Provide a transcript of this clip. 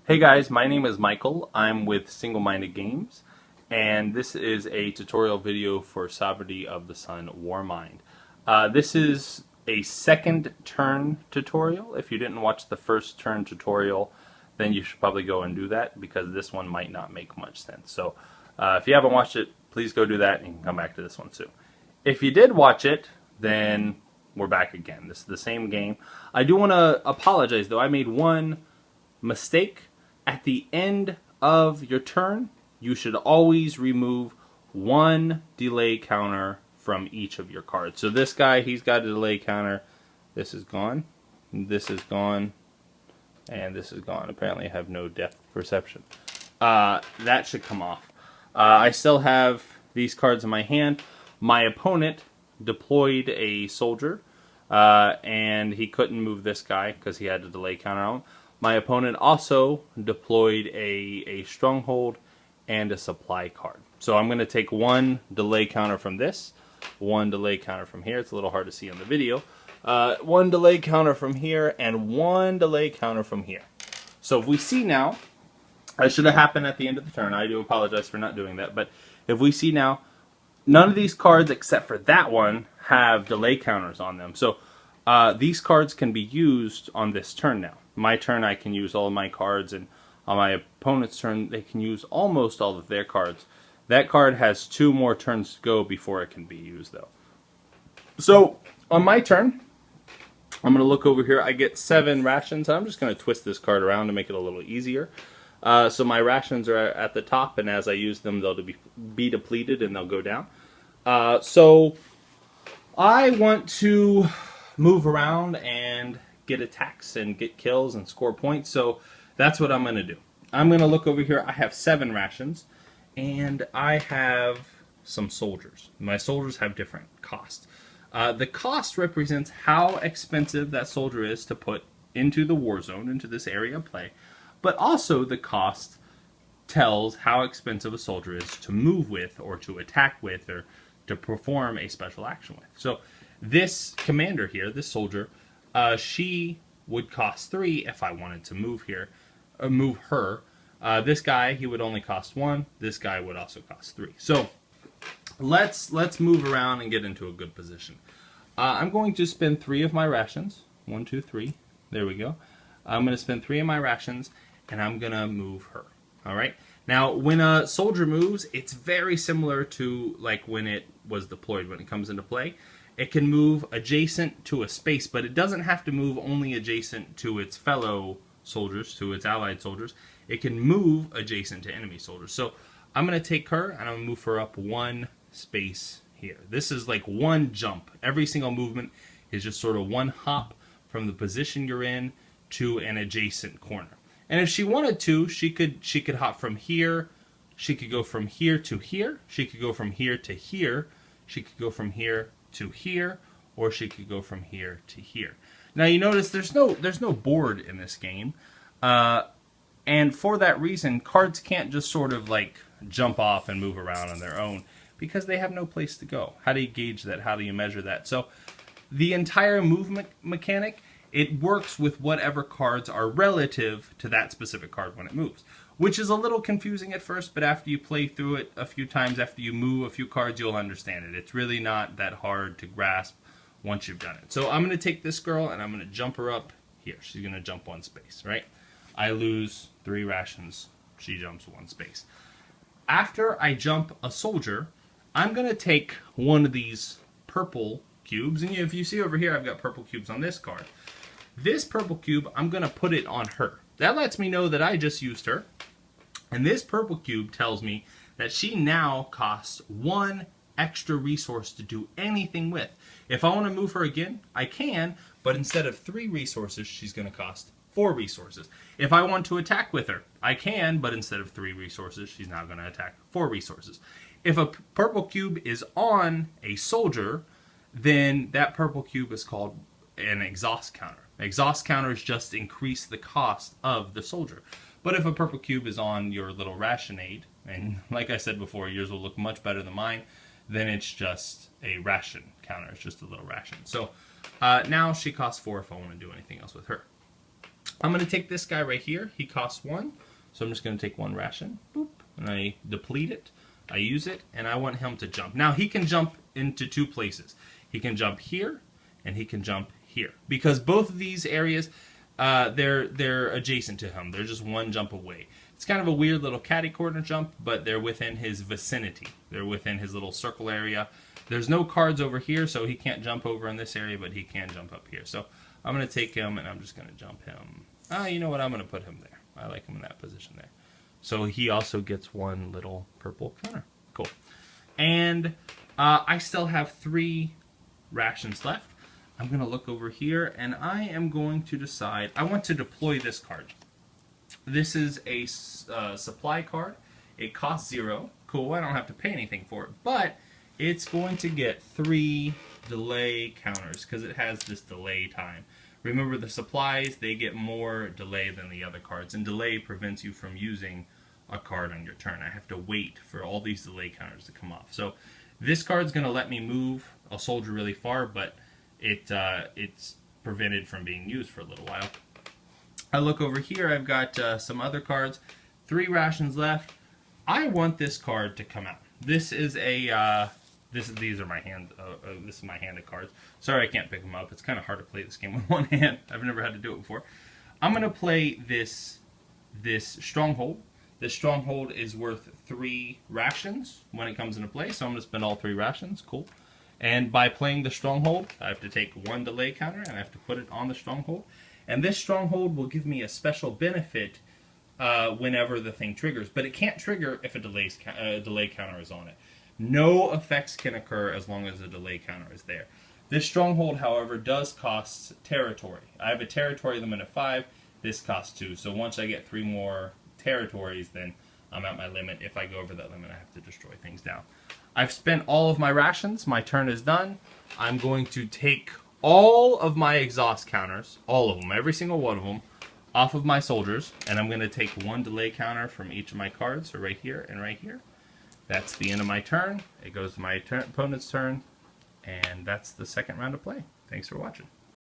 Hey guys, my name is Michael. I'm with Single Minded Games, and this is a tutorial video for Sovereignty of the Sun Warmind. This is a second turn tutorial. If you didn't watch the first turn tutorial, then you should probably go and do that because this one might not make much sense. So if you haven't watched it, please go do that and you can come back to this one soon. If you did watch it, then we're back again. This is the same game. I do want to apologize though. I made one mistake. At the end of your turn, you should always remove one delay counter from each of your cards. So this guy, he's got a delay counter. This is gone. This is gone. And this is gone. Apparently I have no depth perception. That should come off. I still have these cards in my hand. My opponent deployed a soldier, and he couldn't move this guy because he had a delay counter on. My opponent also deployed a stronghold and a supply card. So I'm going to take one delay counter from this, one delay counter from here. It's a little hard to see on the video. One delay counter from here, and one delay counter from here. So if we see now, that should have happened at the end of the turn. I do apologize for not doing that. But if we see now, none of these cards except for that one have delay counters on them. So these cards can be used on this turn now. My turn, I can use all of my cards, and on my opponent's turn, they can use almost all of their cards. That card has 2 more turns to go before it can be used, though. So, on my turn, I'm going to look over here. I get 7 rations. I'm just going to twist this card around to make it a little easier. So my rations are at the top, and as I use them, they'll be depleted, and they'll go down. So, I want to move around and get attacks and get kills and score points, so that's what I'm going to do. I'm going to look over here. I have 7 rations, and I have some soldiers. My soldiers have different costs. The cost represents how expensive that soldier is to put into the war zone, into this area of play, but also the cost tells how expensive a soldier is to move with, or to attack with, or to perform a special action with. So this commander here, this soldier, she would cost 3 if I wanted to move here, move her. This guy, he would only cost 1. This guy would also cost 3. So let's move around and get into a good position. I'm going to spend 3 of my rations. 1, 2, 3. There we go. I'm going to spend 3 of my rations, and I'm going to move her. All right. Now, when a soldier moves, it's very similar to like when it was deployed. When it comes into play, it can move adjacent to a space, but it doesn't have to move only adjacent to its fellow soldiers, to its allied soldiers. It can move adjacent to enemy soldiers. So I'm going to take her, and I'm going to move her up 1 space here. This is like 1 jump. Every single movement is just sort of 1 hop from the position you're in to an adjacent corner. And if she wanted to, she could hop from here. She could go from here to here. She could go from here to here. She could go from here to here, or she could go from here to here. Now you notice there's no board in this game, and for that reason, cards can't just sort of like jump off and move around on their own because they have no place to go. How do you gauge that? How do you measure that? So the entire movement mechanic, it works with whatever cards are relative to that specific card when it moves, which is a little confusing at first, but after you play through it a few times, after you move a few cards, you'll understand it. It's really not that hard to grasp once you've done it. So I'm going to take this girl, and I'm going to jump her up here. She's going to jump 1 space, right? I lose 3 rations. She jumps 1 space. After I jump a soldier, I'm going to take one of these purple cubes, and if you see over here, I've got purple cubes on this card. This purple cube, I'm going to put it on her. That lets me know that I just used her. And this purple cube tells me that she now costs 1 extra resource to do anything with. If I want to move her again, I can, but instead of 3 resources, she's going to cost 4 resources. If I want to attack with her, I can, but instead of 3 resources, she's now going to attack 4 resources. If a purple cube is on a soldier, then that purple cube is called an exhaust counter. Exhaust counters just increase the cost of the soldier. But if a purple cube is on your little ration aid, and like I said before, yours will look much better than mine, then it's just a ration counter. It's just a little ration. So now she costs 4 if I want to do anything else with her. I'm going to take this guy right here. He costs 1. So I'm just going to take 1 ration. Boop. And I deplete it. I use it. And I want him to jump. Now he can jump into 2 places. He can jump here. And he can jump here. Because both of these areas, they're adjacent to him. They're just 1 jump away. It's kind of a weird little catty corner jump. But they're within his vicinity. They're within his little circle area. There's no cards over here. So he can't jump over in this area. But he can jump up here. So I'm going to take him. And I'm just going to jump him. You know what? I'm going to put him there. I like him in that position there. So he also gets 1 little purple counter. Cool. And I still have 3 rations left. I'm going to look over here, and I am going to decide. I want to deploy this card. This is a supply card. It costs 0. Cool. I don't have to pay anything for it. But it's going to get 3 delay counters because it has this delay time. Remember, the supplies, they get more delay than the other cards, and delay prevents you from using a card on your turn. I have to wait for all these delay counters to come off. So this card's going to let me move a soldier really far, but it's prevented from being used for a little while. I look over here, I've got some other cards, 3 rations left. I want this card to come out. This is a... These are my hand. This is my hand of cards. Sorry, I can't pick them up. It's kind of hard to play this game with 1 hand. I've never had to do it before. I'm gonna play this stronghold. This stronghold is worth 3 rations when it comes into play. So I'm gonna spend all 3 rations. Cool. And by playing the stronghold, I have to take 1 delay counter and I have to put it on the stronghold. And this stronghold will give me a special benefit whenever the thing triggers, but it can't trigger if a delay counter is on it. No effects can occur as long as the delay counter is there. This stronghold, however, does cost territory. I have a territory limit of 5. This costs 2. So once I get 3 more territories, then I'm at my limit. If I go over that limit, I have to destroy things down. I've spent all of my rations. My turn is done. I'm going to take all of my exhaust counters, all of them, every single one of them, off of my soldiers, and I'm going to take 1 delay counter from each of my cards, so right here and right here. That's the end of my turn. It goes to my opponent's turn, and that's the second round of play. Thanks for watching.